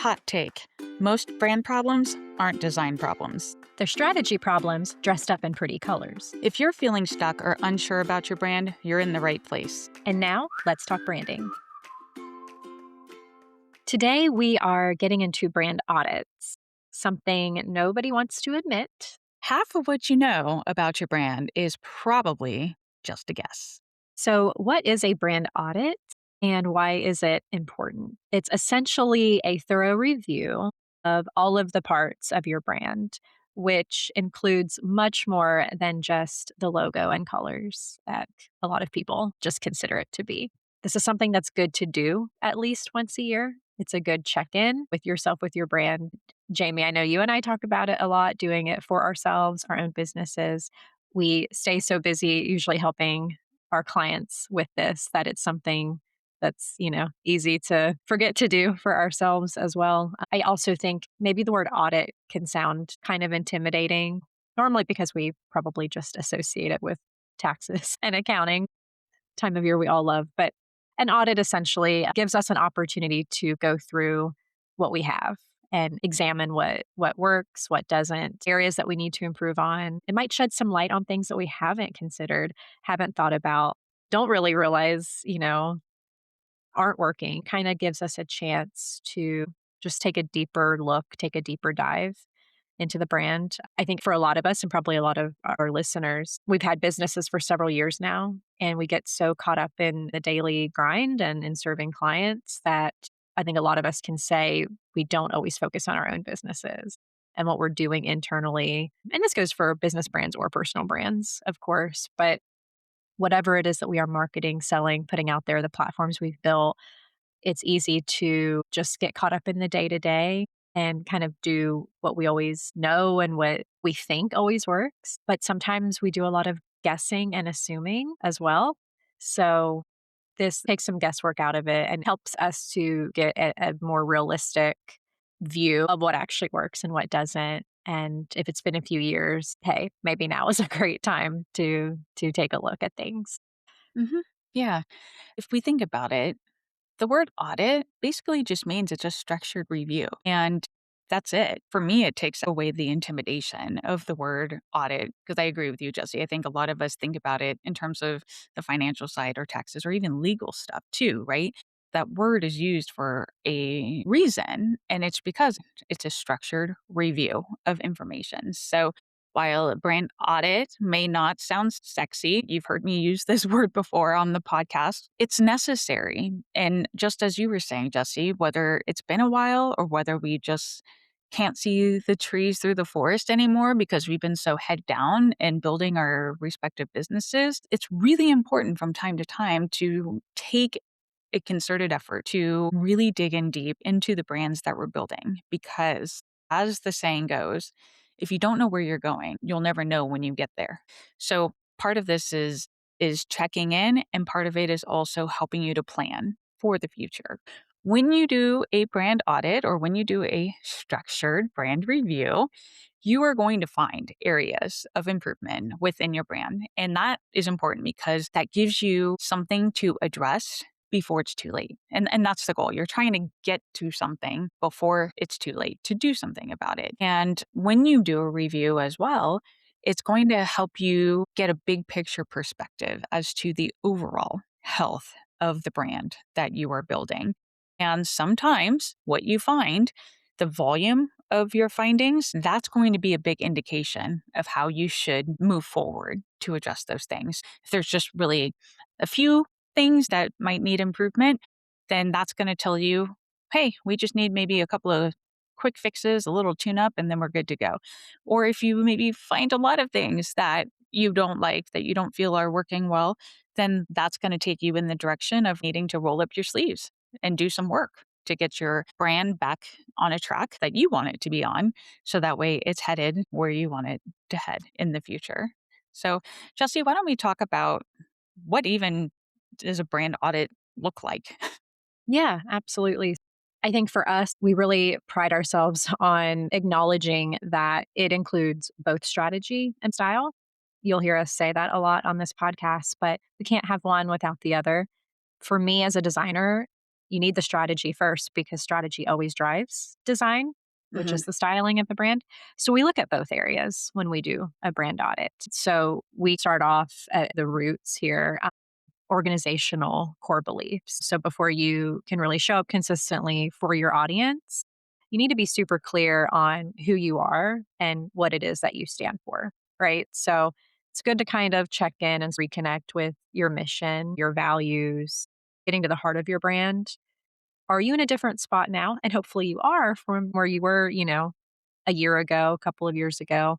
Hot take. Most brand problems aren't design problems. They're strategy problems dressed up in pretty colors. If you're feeling stuck or unsure about your brand, you're in the right place. And now, let's talk branding. Today, we are getting into brand audits, something nobody wants to admit. Half of what you know about your brand is probably just a guess. So, what is a brand audit and why is it important? It's essentially a thorough review of all of the parts of your brand, which includes much more than just the logo and colors that a lot of people just consider it to be. This is something that's good to do at least once a year. It's a good check in with yourself, with your brand. Jamie, I know you and I talk about it a lot, doing it for ourselves, our own businesses. We stay so busy, usually helping our clients with this, that it's something that's, easy to forget to do for ourselves as well. I also think maybe the word audit can sound kind of intimidating, normally because we probably just associate it with taxes and accounting, time of year we all love. But an audit essentially gives us an opportunity to go through what we have and examine what works, what doesn't, areas that we need to improve on. It might shed some light on things that we haven't considered, haven't thought about, don't really realize, aren't working. Kind of gives us a chance to just take a deeper look, take a deeper dive into the brand. I think for a lot of us and probably a lot of our listeners, we've had businesses for several years now, and we get so caught up in the daily grind and in serving clients that I think a lot of us can say we don't always focus on our own businesses and what we're doing internally. And this goes for business brands or personal brands, of course, but whatever it is that we are marketing, selling, putting out there, the platforms we've built, it's easy to just get caught up in the day to day and kind of do what we always know and what we think always works. But sometimes we do a lot of guessing and assuming as well. So this takes some guesswork out of it and helps us to get a more realistic view of what actually works and what doesn't. And if it's been a few years, hey, maybe now is a great time to take a look at things. hmm Yeah. If we think about it, the word audit basically just means it's a structured review. And that's it. For me, it takes away the intimidation of the word audit because I agree with you, Jesse. I think a lot of us think about it in terms of the financial side or taxes or even legal stuff too, right? That word is used for a reason, and it's because it's a structured review of information. So while a brand audit may not sound sexy, you've heard me use this word before on the podcast, it's necessary. And just as you were saying, Jesse, whether it's been a while or whether we just can't see the trees through the forest anymore because we've been so head down in building our respective businesses, it's really important from time to time to take a concerted effort to really dig in deep into the brands that we're building because, as the saying goes, if you don't know where you're going, you'll never know when you get there. So part of this is checking in, and part of it is also helping you to plan for the future. When you do a brand audit or when you do a structured brand review, you are going to find areas of improvement within your brand. And that is important because that gives you something to address before it's too late. And that's the goal. You're trying to get to something before it's too late to do something about it. And when you do a review as well, it's going to help you get a big picture perspective as to the overall health of the brand that you are building. And sometimes what you find, the volume of your findings, that's going to be a big indication of how you should move forward to adjust those things. If there's just really a few things that might need improvement, then that's going to tell you, hey, we just need maybe a couple of quick fixes, a little tune up, and then we're good to go. Or if you maybe find a lot of things that you don't like, that you don't feel are working well, then that's going to take you in the direction of needing to roll up your sleeves and do some work to get your brand back on a track that you want it to be on. So that way it's headed where you want it to head in the future. So, Jesse, why don't we talk about what even does a brand audit look like? Yeah, absolutely. I think for us, we really pride ourselves on acknowledging that it includes both strategy and style. You'll hear us say that a lot on this podcast, but we can't have one without the other. For me as a designer, You need the strategy first because strategy always drives design, which Mhm. is the styling of the brand. So we look at both areas when we do a brand audit. So we start off at the roots here, organizational core beliefs. So before you can really show up consistently for your audience, you need to be super clear on who you are and what it is that you stand for, right? So it's good to kind of check in and reconnect with your mission, your values, getting to the heart of your brand. Are you in a different spot now? And hopefully you are from where you were, a year ago, a couple of years ago.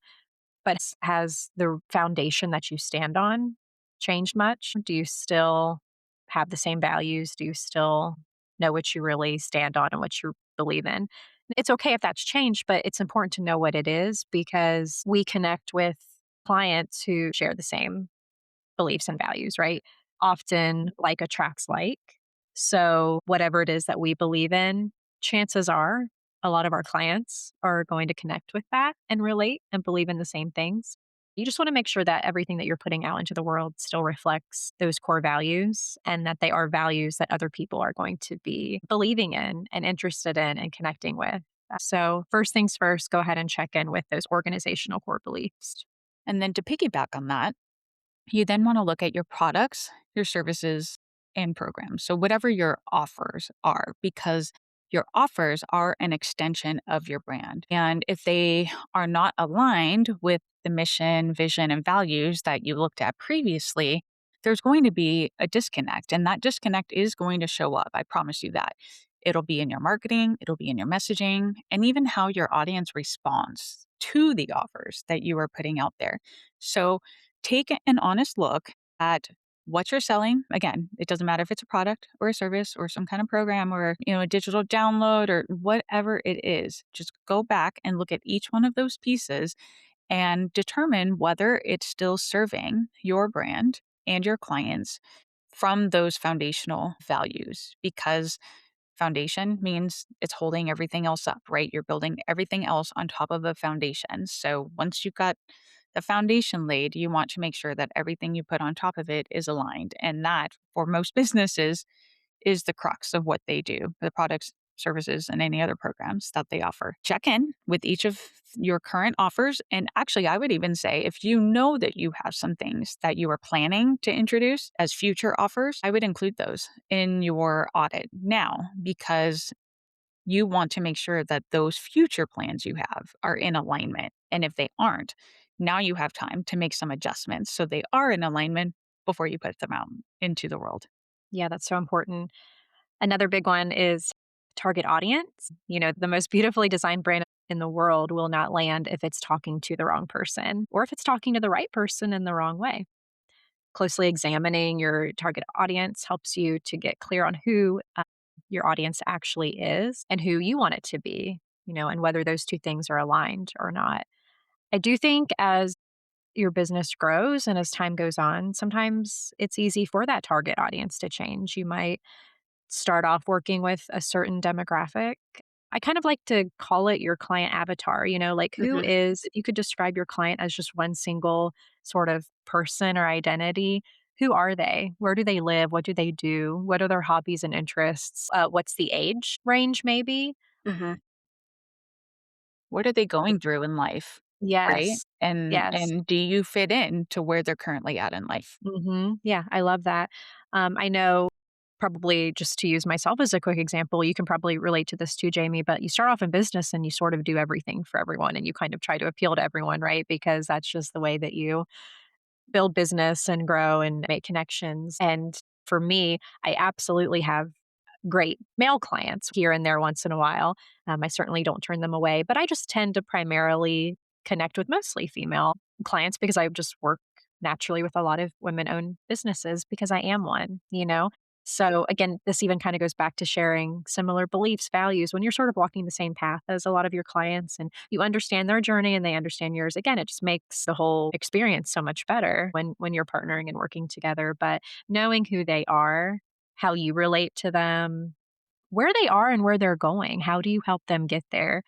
But has the foundation that you stand on changed much? Do you still have the same values? Do you still know what you really stand on and what you believe in? It's okay if that's changed, but it's important to know what it is because we connect with clients who share the same beliefs and values, right? Often like attracts like. So, whatever it is that we believe in, chances are a lot of our clients are going to connect with that and relate and believe in the same things. You just want to make sure that everything that you're putting out into the world still reflects those core values and that they are values that other people are going to be believing in and interested in and connecting with. So, first things first, go ahead and check in with those organizational core beliefs. And then to piggyback on that, you then want to look at your products, your services, and programs. So, whatever your offers are, because your offers are an extension of your brand. And if they are not aligned with the mission, vision, and values that you looked at previously, there's going to be a disconnect. And that disconnect is going to show up. I promise you that. It'll be in your marketing, it'll be in your messaging, and even how your audience responds to the offers that you are putting out there. So, take an honest look at what you're selling. Again, it doesn't matter if it's a product or a service or some kind of program or, a digital download or whatever it is. Just go back and look at each one of those pieces and determine whether it's still serving your brand and your clients from those foundational values because foundation means it's holding everything else up, right? You're building everything else on top of a foundation. So once you've got the foundation laid, you want to make sure that everything you put on top of it is aligned. And that, for most businesses, is the crux of what they do, the products, services, and any other programs that they offer. Check in with each of your current offers. And actually, I would even say if you know that you have some things that you are planning to introduce as future offers, I would include those in your audit now because you want to make sure that those future plans you have are in alignment. And if they aren't, now you have time to make some adjustments so they are in alignment before you put them out into the world. Yeah, that's so important. Another big one is target audience. The most beautifully designed brand in the world will not land if it's talking to the wrong person or if it's talking to the right person in the wrong way. Closely examining your target audience helps you to get clear on who your audience actually is and who you want it to be, and whether those two things are aligned or not. I do think as your business grows and as time goes on, sometimes it's easy for that target audience to change. You might start off working with a certain demographic. I kind of like to call it your client avatar, like who Mhm. is, if you could describe your client as just one single sort of person or identity, who are they? Where do they live? What do they do? What are their hobbies and interests? What's the age range, maybe? Mhm. What are they going through in life, right? Yes. And Yes. and do you fit in to where they're currently at in life? Yeah, I love that. I know probably just to use myself as a quick example, you can probably relate to this too, Jamie, but you start off in business and you sort of do everything for everyone and you kind of try to appeal to everyone, right? Because that's just the way that you build business and grow and make connections. And for me, I absolutely have great male clients here and there once in a while. I certainly don't turn them away, but I just tend to primarily connect with mostly female clients because I just work naturally with a lot of women owned businesses because I am one. So again, this even kind of goes back to sharing similar beliefs, values. When you're sort of walking the same path as a lot of your clients and you understand their journey and they understand yours, again, it just makes the whole experience so much better when you're partnering and working together. But knowing who they are, how you relate to them, where they are and where they're going. How do you help them get there?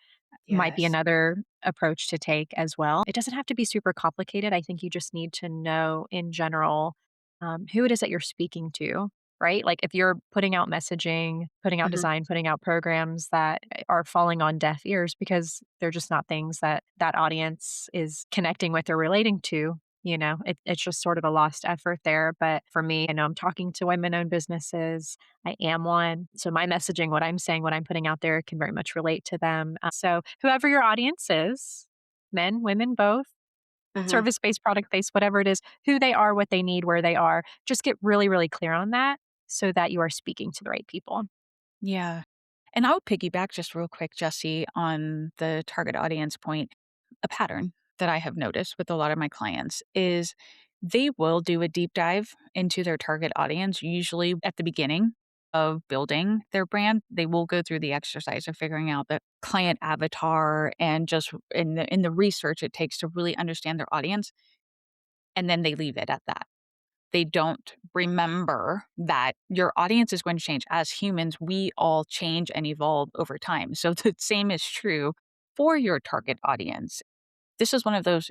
Might be Yes. another approach to take as well. It doesn't have to be super complicated. I think you just need to know in general who it is that you're speaking to. right? Like if you're putting out messaging, putting out Mhm. design, putting out programs that are falling on deaf ears because they're just not things that that audience is connecting with or relating to, it's just sort of a lost effort there. But for me, I know I'm talking to women owned businesses. I am one. So my messaging, what I'm saying, what I'm putting out there can very much relate to them. So whoever your audience is, men, women, both, Mhm. service based, product based, whatever it is, who they are, what they need, where they are. Just get really, really clear on that so that you are speaking to the right people. Yeah. And I'll piggyback just real quick, Jesse, on the target audience point. A pattern that I have noticed with a lot of my clients is they will do a deep dive into their target audience, usually at the beginning of building their brand. They will go through the exercise of figuring out the client avatar and just in the research it takes to really understand their audience. And then they leave it at that. They don't remember that your audience is going to change. As humans, we all change and evolve over time. So the same is true for your target audience. This is one of those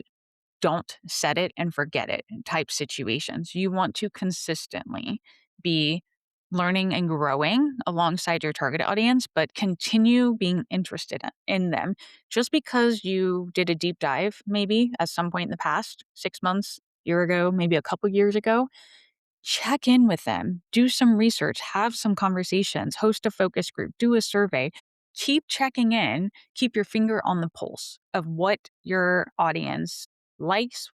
don't set it and forget it type situations. You want to consistently be learning and growing alongside your target audience, but continue being interested in them. Just because you did a deep dive, maybe at some point in the past, 6 months, year ago, maybe a couple years ago, check in with them, do some research, have some conversations, host a focus group, do a survey. Keep checking in, keep your finger on the pulse of what your audience likes,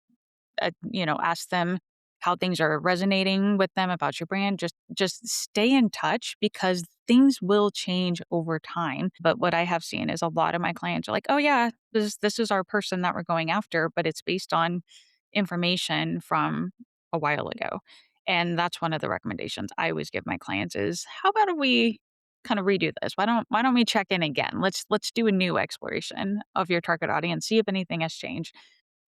ask them how things are resonating with them about your brand. Just stay in touch because things will change over time. But what I have seen is a lot of my clients are like, "Oh yeah, this is our person that we're going after," but it's based on information from a while ago. And that's one of the recommendations I always give my clients is, "How about we kind of redo this? Why don't we check in again? Let's do a new exploration of your target audience, see if anything has changed."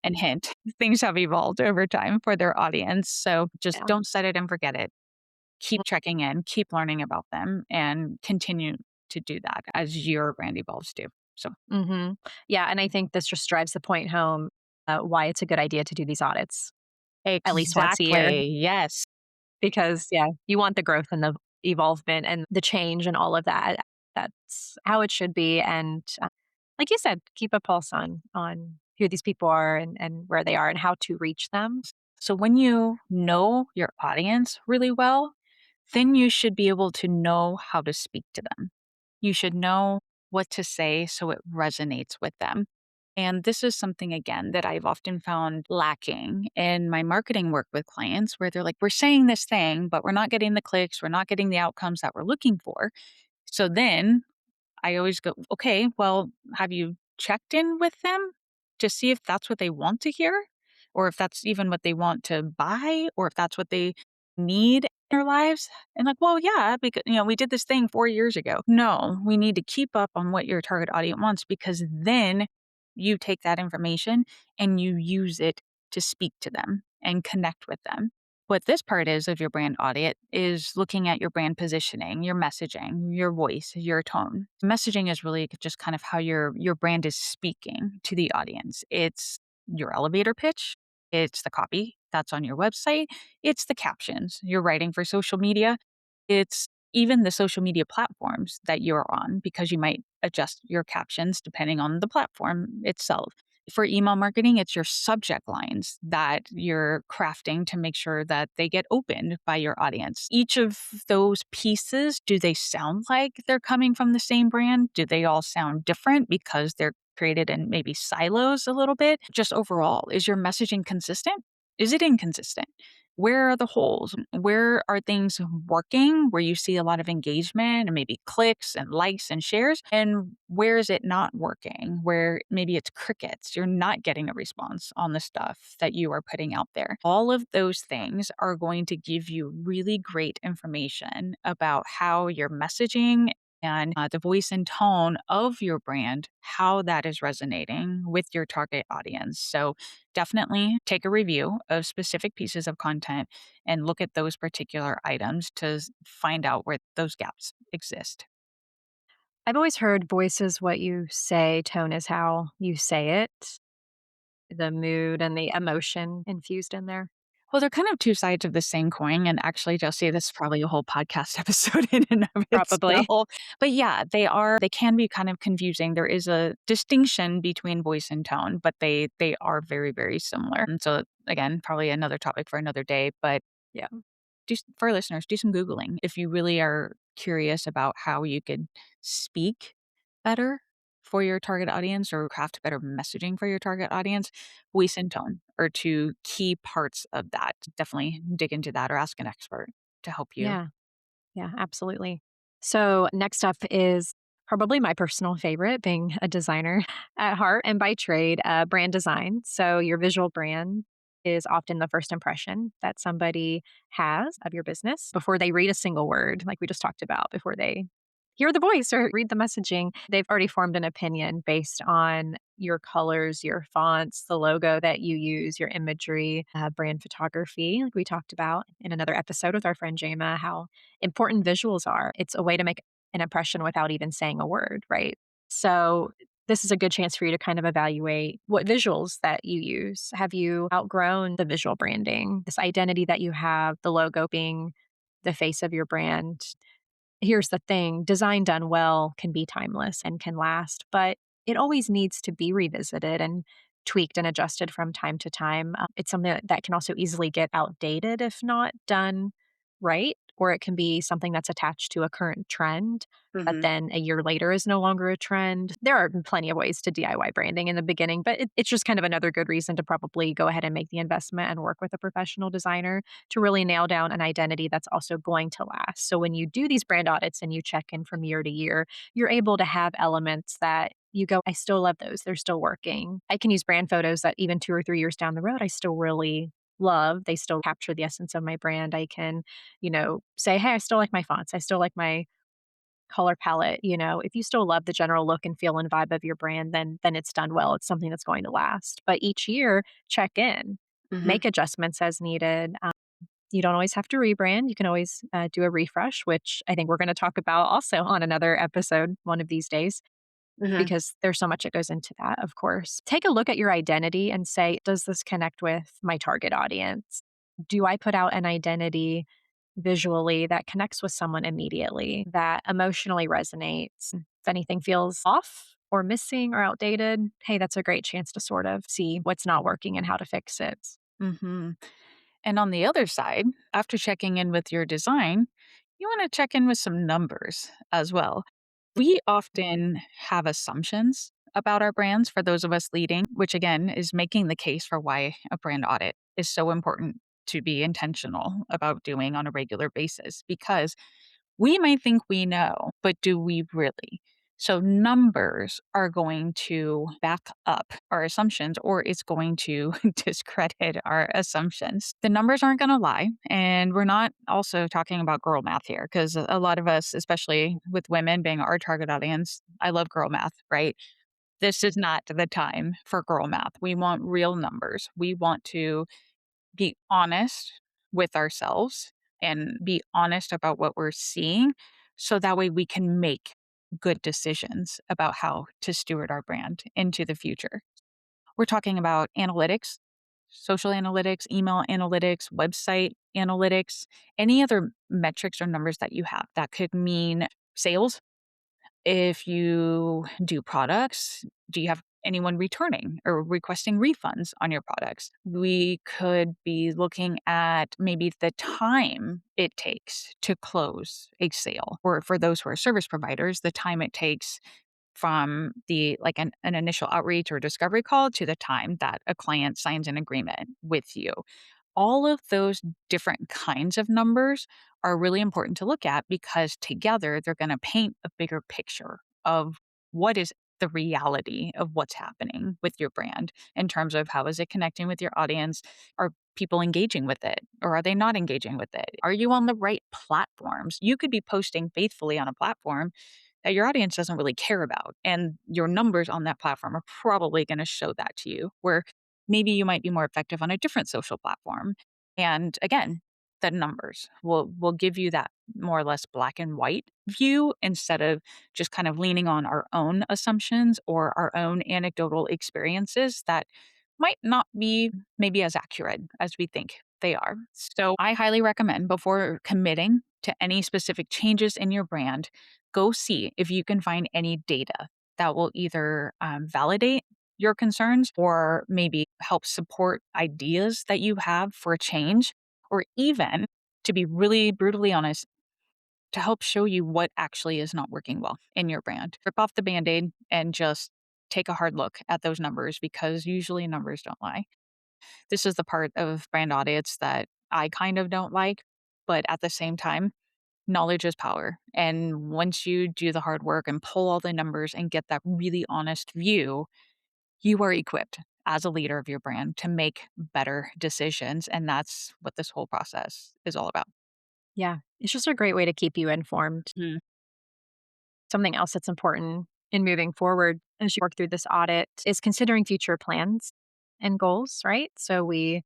And hint, things have evolved over time for their audience. So just Yeah. don't set it and forget it. Keep checking in, keep learning about them, and continue to do that as your brand evolves too. So Hmm. Yeah. And I think this just drives the point home why it's a good idea to do these audits at least once a year exactly. Yes. because, yeah, you want the growth and the evolvement and the change and all of that. That's how it should be. And like you said, keep a pulse on who these people are and where they are and how to reach them. So when you know your audience really well, then you should be able to know how to speak to them. You should know what to say so it resonates with them. And this is something, again, that I've often found lacking in my marketing work with clients where they're like, we're saying this thing, but we're not getting the clicks, we're not getting the outcomes that we're looking for. So then I always go, okay, well, have you checked in with them to see if that's what they want to hear? Or if that's even what they want to buy, or if that's what they need in their lives? And like, well, yeah, because we did this thing 4 years ago. No, we need to keep up on what your target audience wants because then you take that information and you use it to speak to them and connect with them. What this part is of your brand audit is looking at your brand positioning, your messaging, your voice, your tone. Messaging is really just kind of how your brand is speaking to the audience. It's your elevator pitch, it's the copy that's on your website, it's the captions you're writing for social media, it's even the social media platforms that you're on because you might adjust your captions depending on the platform itself. For email marketing, it's your subject lines that you're crafting to make sure that they get opened by your audience. Each of those pieces, do they sound like they're coming from the same brand? Do they all sound different because they're created in maybe silos a little bit? Just overall, is your messaging consistent? Is it inconsistent? Where are the holes? Where are things working where you see a lot of engagement and maybe clicks and likes and shares? And where is it not working? Where maybe it's crickets, you're not getting a response on the stuff that you are putting out there. All of those things are going to give you really great information about how your messaging and the voice and tone of your brand, how that is resonating with your target audience. So, definitely take a review of specific pieces of content and look at those particular items to find out where those gaps exist. I've always heard voice is what you say, tone is how you say it, the mood and the emotion infused in there. Well, they're kind of 2 sides of the same coin, and actually, Josie, this is probably a whole podcast episode in and of Probably. itself. But yeah, they can be kind of confusing. There is a distinction between voice and tone, but they are very, very similar. And so again, probably another topic for another day, but Yeah. for our listeners, do some Googling. If you really are curious about how you could speak better for your target audience or craft better messaging for your target audience, voice and tone are two key parts of that. Definitely dig into that or ask an expert to help you. Yeah. Yeah, absolutely. So, next up is probably my personal favorite, being a designer at heart and by trade, brand design. So, your visual brand is often the first impression that somebody has of your business before they read a single word, like we just talked about, before they hear the voice or read the messaging. They've already formed an opinion based on your colors, your fonts, the logo that you use, your imagery, brand photography, like we talked about in another episode with our friend Jama, how important visuals are. It's a way to make an impression without even saying a word, right? So, this is a good chance for you to kind of evaluate what visuals that you use. Have you outgrown the visual branding, this identity that you have, the logo being the face of your brand? Here's the thing, design done well can be timeless and can last, but it always needs to be revisited and tweaked and adjusted from time to time. It's something that can also easily get outdated if not done right, or it can be something that's attached to a current trend, but Mhm. then a year later is no longer a trend. There are plenty of ways to DIY branding in the beginning, but it's just kind of another good reason to probably go ahead and make the investment and work with a professional designer to really nail down an identity that's also going to last. So when you do these brand audits and you check in from year to year, you're able to have elements that you go, I still love those. They're still working. I can use brand photos that even 2 or 3 years down the road, I still really love. They still capture the essence of my brand. I can, say, hey, I still like my fonts. I still like my color palette. If you still love the general look and feel and vibe of your brand, then it's done well. It's something that's going to last. But each year, check in, Mhm. make adjustments as needed. You don't always have to rebrand. You can always do a refresh, which I think we're going to talk about also on another episode one of these days, Mhm. because there's so much that goes into that, of course. Take a look at your identity and say, does this connect with my target audience? Do I put out an identity visually that connects with someone immediately, that emotionally resonates? If anything feels off or missing or outdated, hey, that's a great chance to sort of see what's not working and how to fix it. Mhm. And on the other side, after checking in with your design, you want to check in with some numbers as well. We often have assumptions about our brands for those of us leading, which again is making the case for why a brand audit is so important to be intentional about doing on a regular basis because we might think we know, but do we really? So, numbers are going to back up our assumptions or it's going to discredit our assumptions. The numbers aren't going to lie. And we're not also talking about girl math here because a lot of us, especially with women being our target audience, I love girl math, right? This is not the time for girl math. We want real numbers. We want to be honest with ourselves and be honest about what we're seeing so that way we can make good decisions about how to steward our brand into the future. We're talking about analytics, social analytics, email analytics, website analytics, any other metrics or numbers that you have that could mean sales. If you do products, do you have anyone returning or requesting refunds on your products? We could be looking at maybe the time it takes to close a sale, or for those who are service providers, the time it takes from the like an initial outreach or discovery call to the time that a client signs an agreement with you. All of those different kinds of numbers are really important to look at because together they're going to paint a bigger picture of what is the reality of what's happening with your brand in terms of how is it connecting with your audience? Are people engaging with it or are they not engaging with it? Are you on the right platforms? You could be posting faithfully on a platform that your audience doesn't really care about. And your numbers on that platform are probably going to show that to you, where maybe you might be more effective on a different social platform. And again, the numbers will give you that more or less black and white view instead of just kind of leaning on our own assumptions or our own anecdotal experiences that might not be maybe as accurate as we think They are. So I highly recommend before committing to any specific changes in your brand, go see if you can find any data that will either validate your concerns or maybe help support ideas that you have for a change, or even, to be really brutally honest, to help show you what actually is not working well in your brand. Rip off the band aid and just take a hard look at those numbers because usually numbers don't lie. This is the part of brand audits that I kind of don't like, but at the same time, knowledge is power. And once you do the hard work and pull all the numbers and get that really honest view, you are equipped as a leader of your brand to make better decisions. And that's what this whole process is all about. Yeah. It's just a great way to keep you informed. Mm. Something else that's important in moving forward as you work through this audit is considering future plans and goals, right? So we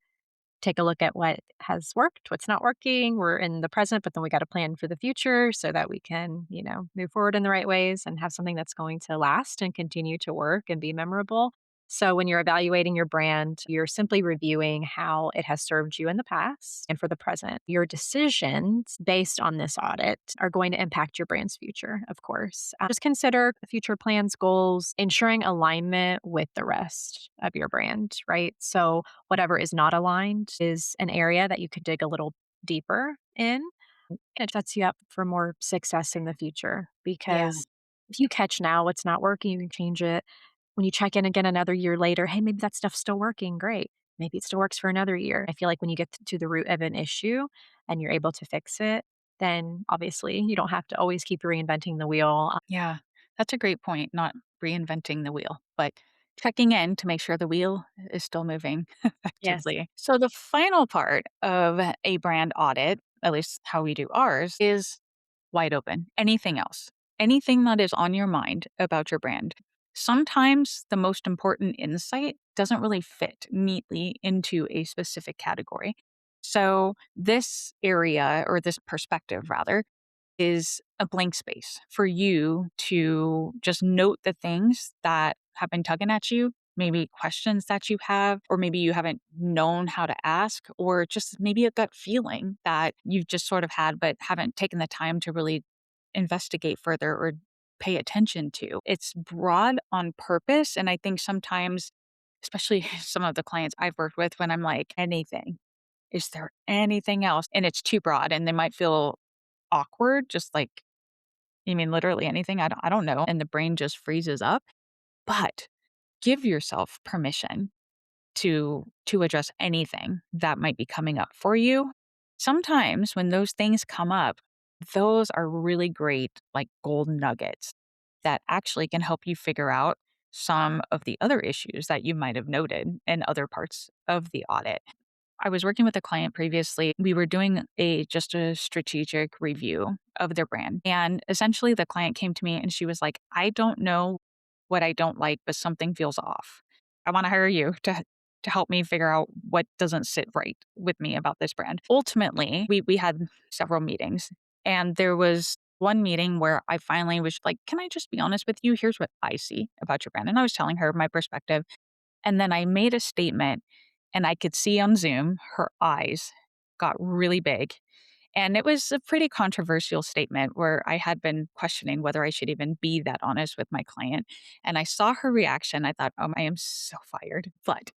take a look at what has worked, what's not working. We're in the present, but then we got to plan for the future so that we can, move forward in the right ways and have something that's going to last and continue to work and be memorable. So when you're evaluating your brand, you're simply reviewing how it has served you in the past and for the present. Your decisions based on this audit are going to impact your brand's future, of course. Just consider future plans, goals, ensuring alignment with the rest of your brand, right? So whatever is not aligned is an area that you could dig a little deeper in. It sets you up for more success in the future Yeah. because if you catch now what's not working, you can change it. When you check in again another year later, hey, maybe that stuff's still working. Great. Maybe it still works for another year. I feel like when you get to the root of an issue and you're able to fix it, then obviously you don't have to always keep reinventing the wheel. Yeah, that's a great point, not reinventing the wheel, but checking in to make sure the wheel is still moving Yes. effectively. So, the final part of a brand audit, at least how we do ours, is wide open. Anything else, anything that is on your mind about your brand. Sometimes the most important insight doesn't really fit neatly into a specific category. So, this area, or this perspective rather, is a blank space for you to just note the things that have been tugging at you, maybe questions that you have, or maybe you haven't known how to ask, or just maybe a gut feeling that you've just sort of had, but haven't taken the time to really investigate further or pay attention to. It's broad on purpose. And I think sometimes, especially some of the clients I've worked with, when I'm like, anything, is there anything else? And it's too broad and they might feel awkward, just like, you mean literally anything? I don't know, and the brain just freezes up, but give yourself permission to address anything that might be coming up for you. Sometimes when those things come up, those are really great, like, gold nuggets that actually can help you figure out some of the other issues that you might have noted in other parts of the audit. I was working with a client previously. We were doing a strategic review of their brand. And essentially the client came to me and she was like, "I don't know what I don't like, but something feels off. I want to hire you to help me figure out what doesn't sit right with me about this brand." Ultimately, we had several meetings and there was one meeting where I finally was like, "Can I just be honest with you? Here's what I see about your brand." And I was telling her my perspective. And then I made a statement, and I could see on Zoom her eyes got really big. And it was a pretty controversial statement where I had been questioning whether I should even be that honest with my client. And I saw her reaction. I thought, "Oh, I am so fired." But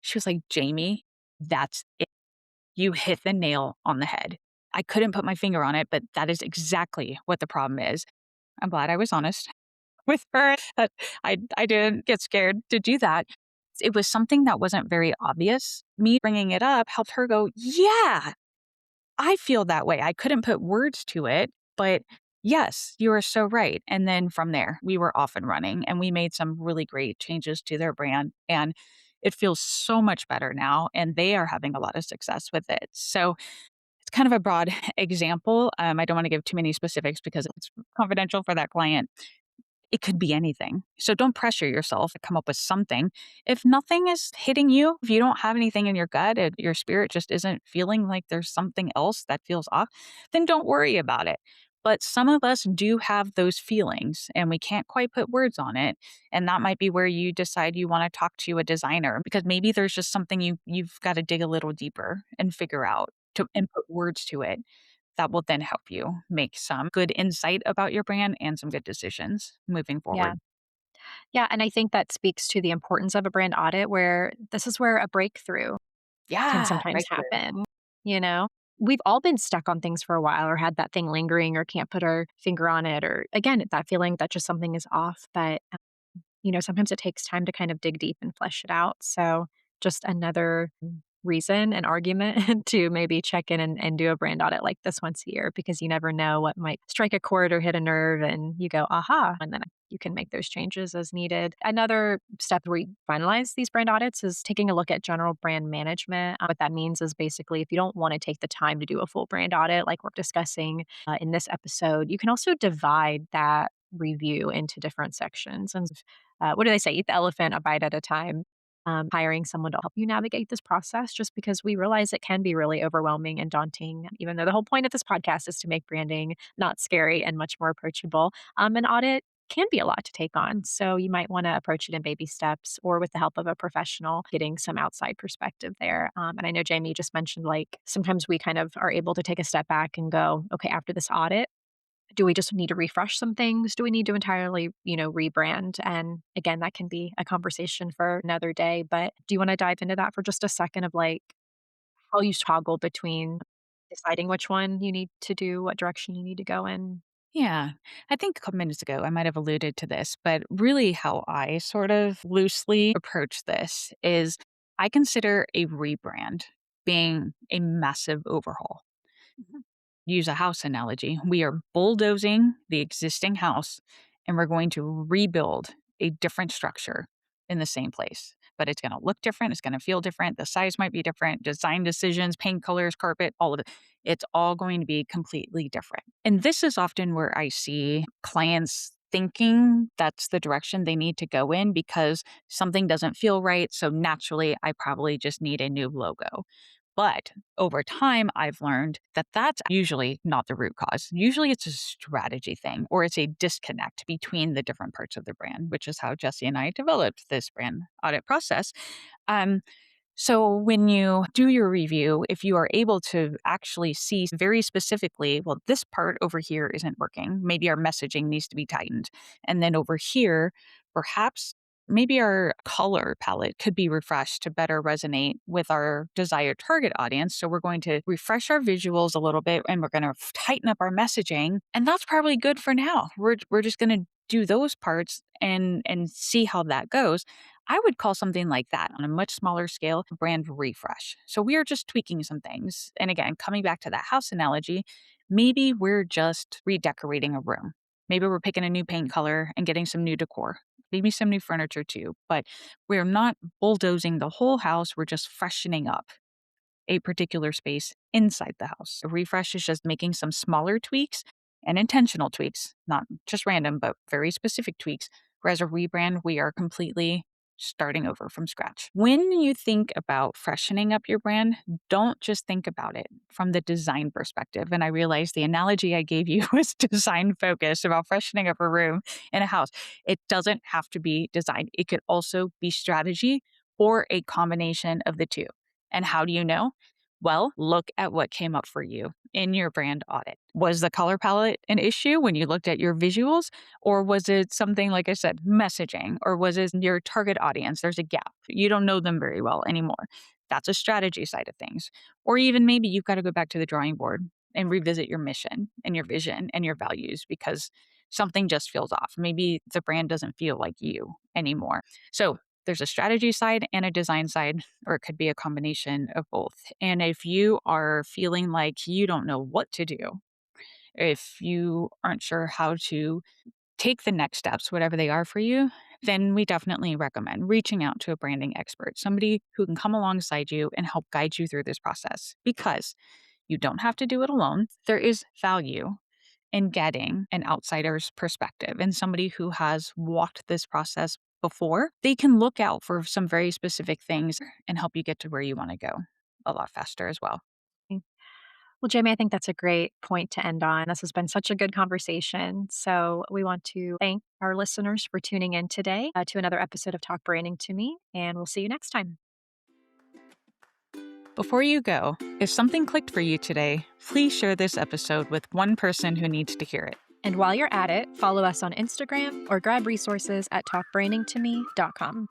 she was like, "Jamie, that's it. You hit the nail on the head." I couldn't put my finger on it, but that is exactly what the problem is. I'm glad I was honest with her. That I didn't get scared to do that. It was something that wasn't very obvious. Me bringing it up helped her go, "Yeah, I feel that way." I couldn't put words to it, but yes, you are so right. And then from there, we were off and running and we made some really great changes to their brand. And it feels so much better now. And they are having a lot of success with it. So it's kind of a broad example. I don't want to give too many specifics because it's confidential for that client. It could be anything. So don't pressure yourself to come up with something. If nothing is hitting you, if you don't have anything in your gut, and your spirit just isn't feeling like there's something else that feels off, then don't worry about it. But some of us do have those feelings and we can't quite put words on it. And that might be where you decide you want to talk to a designer because maybe there's just something you've got to dig a little deeper and figure out to and put words to it that will then help you make some good insight about your brand and some good decisions moving Yeah. forward. Yeah, and I think that speaks to the importance of a brand audit where this is where a breakthrough can Yeah, sometimes breakthrough. happen, you know? We've all been stuck on things for a while or had that thing lingering or can't put our finger on it or again, that feeling that just something is off, but sometimes it takes time to kind of dig deep and flesh it out. So just another reason and argument to maybe check in and do a brand audit like this once a year because you never know what might strike a chord or hit a nerve and you go, aha, and then you can make those changes as needed. Another step where we finalize these brand audits is taking a look at general brand management. What that means is basically if you don't want to take the time to do a full brand audit, like we're discussing in this episode, you can also divide that review into different sections. And what do they say? Eat the elephant a bite at a time. Hiring someone to help you navigate this process, just because we realize it can be really overwhelming and daunting. Even though the whole point of this podcast is to make branding not scary and much more approachable, an audit can be a lot to take on. So you might want to approach it in baby steps or with the help of a professional, getting some outside perspective there. And I know Jamie just mentioned like sometimes we kind of are able to take a step back and go, okay, after this audit, do we just need to refresh some things? Do we need to entirely, rebrand? And again, that can be a conversation for another day. But do you want to dive into that for just a second of like how you toggle between deciding which one you need to do, what direction you need to go in? Yeah. I think a couple minutes ago, I might have alluded to this, but really how I sort of loosely approach this is I consider a rebrand being a massive overhaul. Mhm. Use a house analogy. We are bulldozing the existing house and we're going to rebuild a different structure in the same place. But it's going to look different. It's going to feel different. The size might be different. Design decisions, paint colors, carpet, all of it. It's all going to be completely different. And this is often where I see clients thinking that's the direction they need to go in because something doesn't feel right. So naturally, I probably just need a new logo. But over time, I've learned that that's usually not the root cause. Usually it's a strategy thing or it's a disconnect between the different parts of the brand, which is how Jesse and I developed this brand audit process. Um, so when you do your review, if you are able to actually see very specifically, well, this part over here isn't working. Maybe our messaging needs to be tightened. And then over here, perhaps maybe our color palette could be refreshed to better resonate with our desired target audience. So we're going to refresh our visuals a little bit and we're going to tighten up our messaging. And that's probably good for now. We're just going to do those parts and see how that goes. I would call something like that on a much smaller scale a brand refresh. So we are just tweaking some things. And again, coming back to that house analogy, maybe we're just redecorating a room. Maybe we're picking a new paint color and getting some new decor, maybe some new furniture too. But we're not bulldozing the whole house. We're just freshening up a particular space inside the house. A refresh is just making some smaller tweaks and intentional tweaks, not just random, but very specific tweaks. Whereas a rebrand, we are completely starting over from scratch. When you think about freshening up your brand, don't just think about it from the design perspective. And I realize the analogy I gave you was design focused about freshening up a room in a house. It doesn't have to be design, it could also be strategy or a combination of the two. And how do you know? Well, look at what came up for you in your brand audit. Was the color palette an issue when you looked at your visuals? Or was it something, like I said, messaging? Or was it your target audience? There's a gap. You don't know them very well anymore. That's a strategy side of things. Or even maybe you've got to go back to the drawing board and revisit your mission and your vision and your values because something just feels off. Maybe the brand doesn't feel like you anymore. So there's a strategy side and a design side, or it could be a combination of both. And if you are feeling like you don't know what to do, if you aren't sure how to take the next steps, whatever they are for you, then we definitely recommend reaching out to a branding expert, somebody who can come alongside you and help guide you through this process because you don't have to do it alone. There is value in getting an outsider's perspective and somebody who has walked this process before. They can look out for some very specific things and help you get to where you want to go a lot faster as well. Well, Jamie, I think that's a great point to end on. This has been such a good conversation. So, we want to thank our listeners for tuning in today to another episode of Talk Branding to Me, and we'll see you next time. Before you go, if something clicked for you today, please share this episode with one person who needs to hear it. And while you're at it, follow us on Instagram or grab resources at talkbrandingtome.com.